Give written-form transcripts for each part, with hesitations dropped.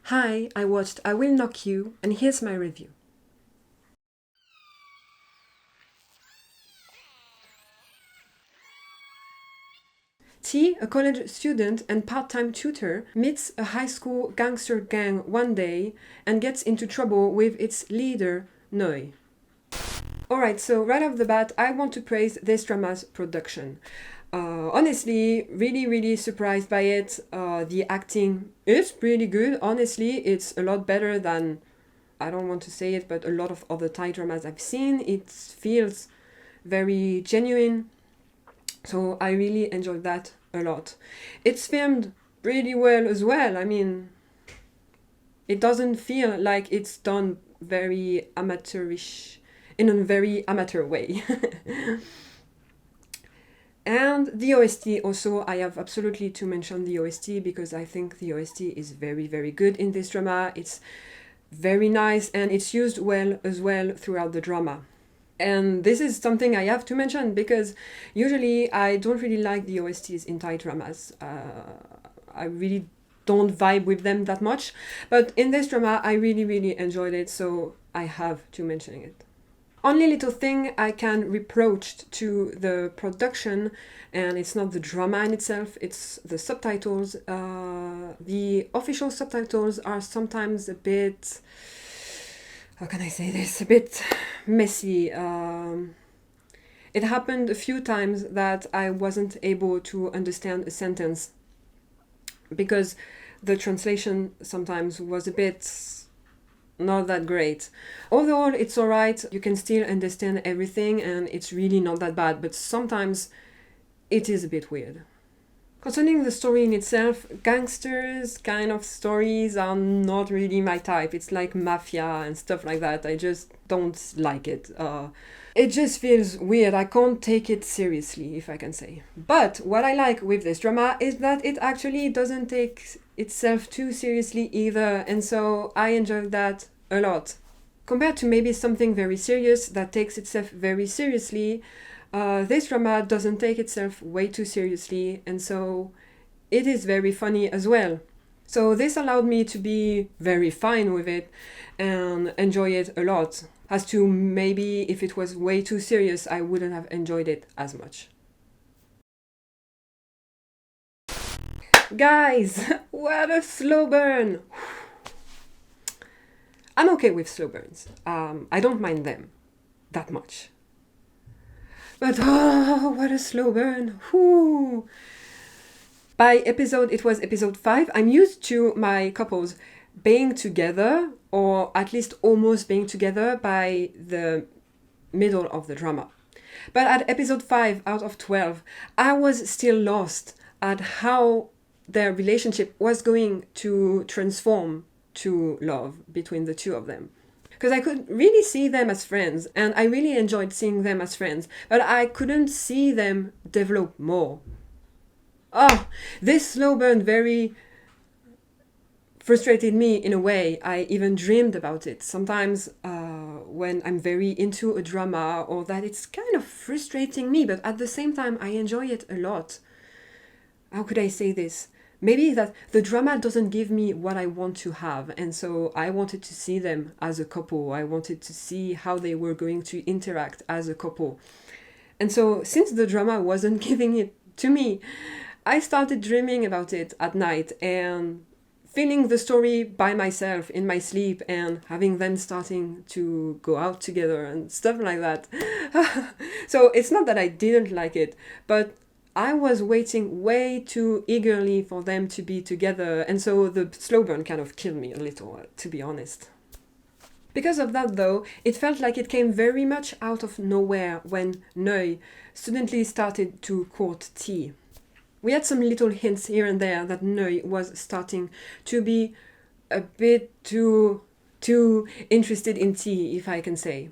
Hi, I watched I Will Knock You, and here's my review. T, a college student and part-time tutor, meets a high school gangster gang one day and gets into trouble with its leader, Noi. Alright, so right off the bat, I want to praise this drama's production. Honestly, really surprised by it. The acting is pretty good. Honestly, it's a lot better than, I don't want to say it, but a lot of other Thai dramas I've seen. It feels very genuine. So I really enjoyed that a lot. It's filmed pretty well as well. I mean, it doesn't feel like it's done very amateurish, in a very amateur way. And the OST also, I have absolutely to mention the OST because I think the OST is very good in this drama. It's very nice and it's used well as well throughout the drama. And this is something I have to mention because usually I don't really like the OSTs in Thai dramas. I really don't vibe with them that much. But in this drama, I really enjoyed it, so I have to mention it. Only little thing I can reproach to the production, and it's not the drama in itself, it's the subtitles. The official subtitles are sometimes a bit, how can I say this, a bit messy. It happened a few times that I wasn't able to understand a sentence because the translation sometimes was a bit not that great. Overall, it's alright, you can still understand everything and it's really not that bad, but sometimes it is a bit weird. Concerning the story in itself, gangsters kind of stories are not really my type. It's like mafia and stuff like that. I just don't like it. It just feels weird. I can't take it seriously, if I can say. But what I like with this drama is that it actually doesn't take itself too seriously either, and so I enjoyed that a lot. Compared to maybe something very serious that takes itself very seriously, this drama doesn't take itself way too seriously, and so it is very funny as well. So this allowed me to be very fine with it and enjoy it a lot. As to maybe if it was way too serious, I wouldn't have enjoyed it as much. Guys, what a slow burn! I'm okay with slow burns. I don't mind them that much. But oh, what a slow burn! Whew. By episode, it was episode 5, I'm used to my couples being together, or at least almost being together by the middle of the drama. But at episode 5 out of 12, I was still lost at how their relationship was going to transform to love between the two of them. Because I could really see them as friends, and I really enjoyed seeing them as friends, but I couldn't see them develop more. Oh, this slow burn very frustrated me in a way. I even dreamed about it. Sometimes when I'm very into a drama or that, it's kind of frustrating me, but at the same time, I enjoy it a lot. How could I say this? Maybe that the drama doesn't give me what I want to have, and so I wanted to see them as a couple. I wanted to see how they were going to interact as a couple. And so since the drama wasn't giving it to me, I started dreaming about it at night and feeling the story by myself in my sleep and having them starting to go out together and stuff like that. So it's not that I didn't like it, but I was waiting way too eagerly for them to be together, and so the slow burn kind of killed me a little, to be honest. Because of that though, it felt like it came very much out of nowhere when Noi suddenly started to court T. We had some little hints here and there that Noi was starting to be a bit too interested in T, if I can say.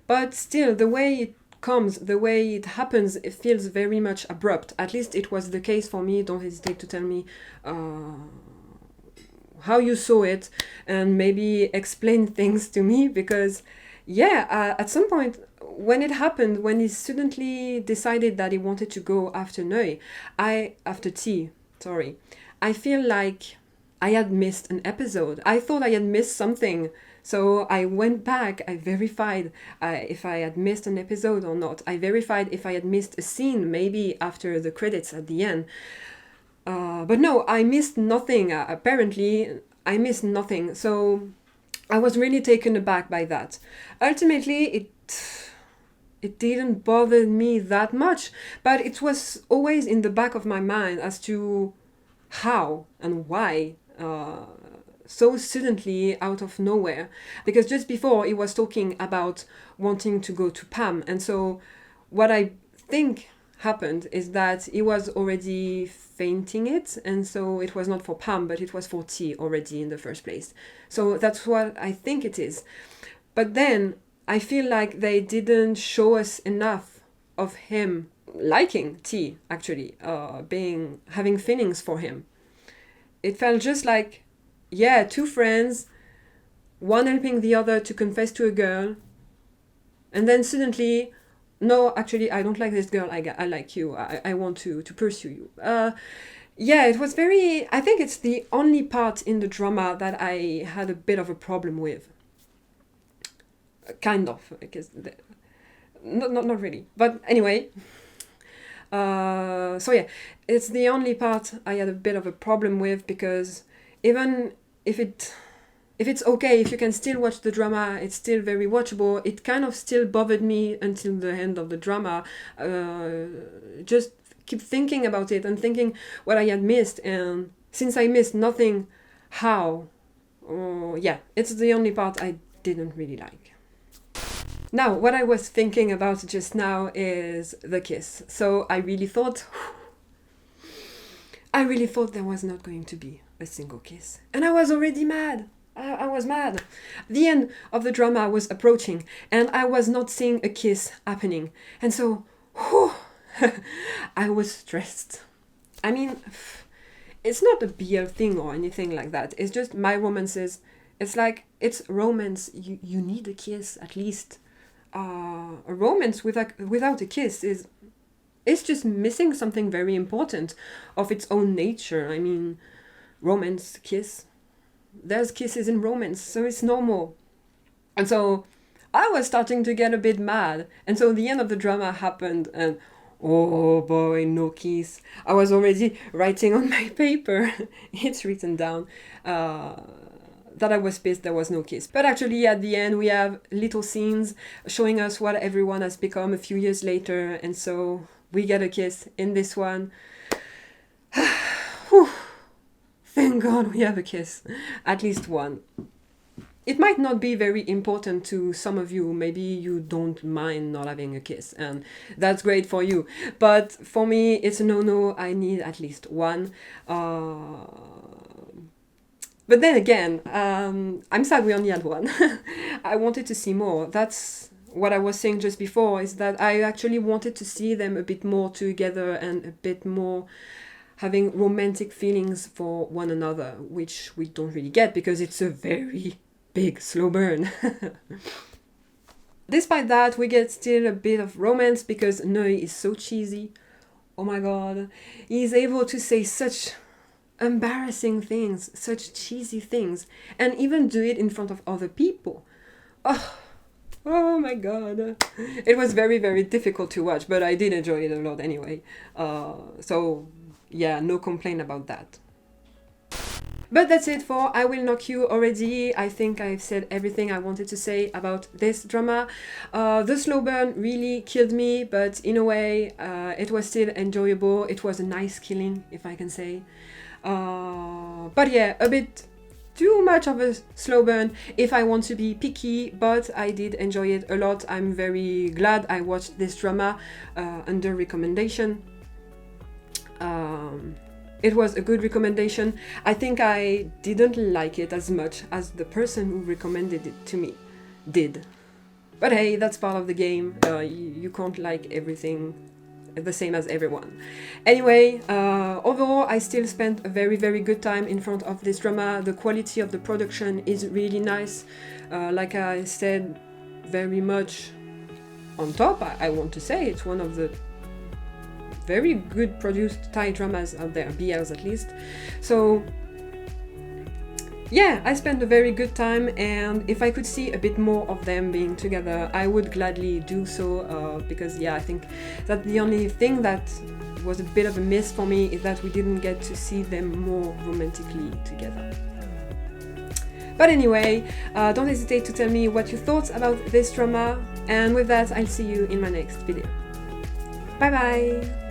But still, the way it comes, the way it happens, it feels very much abrupt. At least it was the case for me. Don't hesitate to tell me how you saw it and maybe explain things to me, because at some point when it happened, when he suddenly decided that he wanted to go after Noi, after T, sorry, I feel like I had missed an episode. I thought I had missed something. So I went back, I verified if I had missed an episode or not. I verified if I had missed a scene, maybe after the credits at the end. But no, I missed nothing. Apparently, I missed nothing. So I was really taken aback by that. Ultimately, it didn't bother me that much, but it was always in the back of my mind as to how and why so suddenly out of nowhere. Because just before he was talking about wanting to go to Pam, and so what I think happened is that he was already fainting it, and so it was not for Pam, but it was for T already in the first place. So that's what I think it is. But then I feel like they didn't show us enough of him liking T, actually, having feelings for him. It felt just like, yeah, two friends, one helping the other to confess to a girl, and then suddenly, no, actually, I don't like this girl, I like you, I want to pursue you. Yeah, it was very, I think it's the only part in the drama that I had a bit of a problem with. Kind of, because, not really, but anyway. So yeah, it's the only part I had a bit of a problem with, because even if it's okay, if you can still watch the drama, it's still very watchable, it kind of still bothered me until the end of the drama. Just keep thinking about it and thinking what I had missed, and since I missed nothing, how? Yeah, it's the only part I didn't really like. Now, what I was thinking about just now is the kiss. So I really thought there was not going to be a single kiss. And I was already mad. I was mad. The end of the drama was approaching, and I was not seeing a kiss happening. And so, I was stressed. I mean, it's not a BL thing or anything like that. It's just my romances. It's like, it's romance. You need a kiss, at least. A romance without a kiss it's just missing something very important of its own nature. I mean, romance, kiss, there's kisses in romance, so it's normal. And so I was starting to get a bit mad, and so the end of the drama happened, and oh boy, no kiss. I was already writing on my paper it's written down that I was pissed there was no kiss. But actually at the end we have little scenes showing us what everyone has become a few years later, and so we get a kiss in this one. Thank God we have a kiss. At least one. It might not be very important to some of you. Maybe you don't mind not having a kiss, and that's great for you. But for me, it's a no-no. I need at least one. But then again, I'm sad we only had one. I wanted to see more. That's what I was saying just before, is that I actually wanted to see them a bit more together and a bit more having romantic feelings for one another, which we don't really get because it's a very big slow burn. Despite that, we get still a bit of romance because Neu is so cheesy. Oh my god. He's able to say such embarrassing things, such cheesy things, and even do it in front of other people. Oh my god. It was very, very difficult to watch, but I did enjoy it a lot anyway. So yeah, no complaint about that. But that's it for I Will Knock You already. I think I've said everything I wanted to say about this drama. The slow burn really killed me, but in a way, it was still enjoyable. It was a nice killing, if I can say. But yeah, a bit too much of a slow burn if I want to be picky, but I did enjoy it a lot. I'm very glad I watched this drama under recommendation. It was a good recommendation. I think I didn't like it as much as the person who recommended it to me did. But hey, that's part of the game. You can't like everything the same as everyone. Anyway, overall, I still spent a very, very good time in front of this drama. The quality of the production is really nice. Like I said, very much on top. I want to say it's one of the very good produced Thai dramas out there, BLs at least. So yeah, I spent a very good time, and if I could see a bit more of them being together, I would gladly do so, because yeah, I think that the only thing that was a bit of a miss for me is that we didn't get to see them more romantically together. But anyway, don't hesitate to tell me what you thought about this drama, and with that, I'll see you in my next video. Bye bye!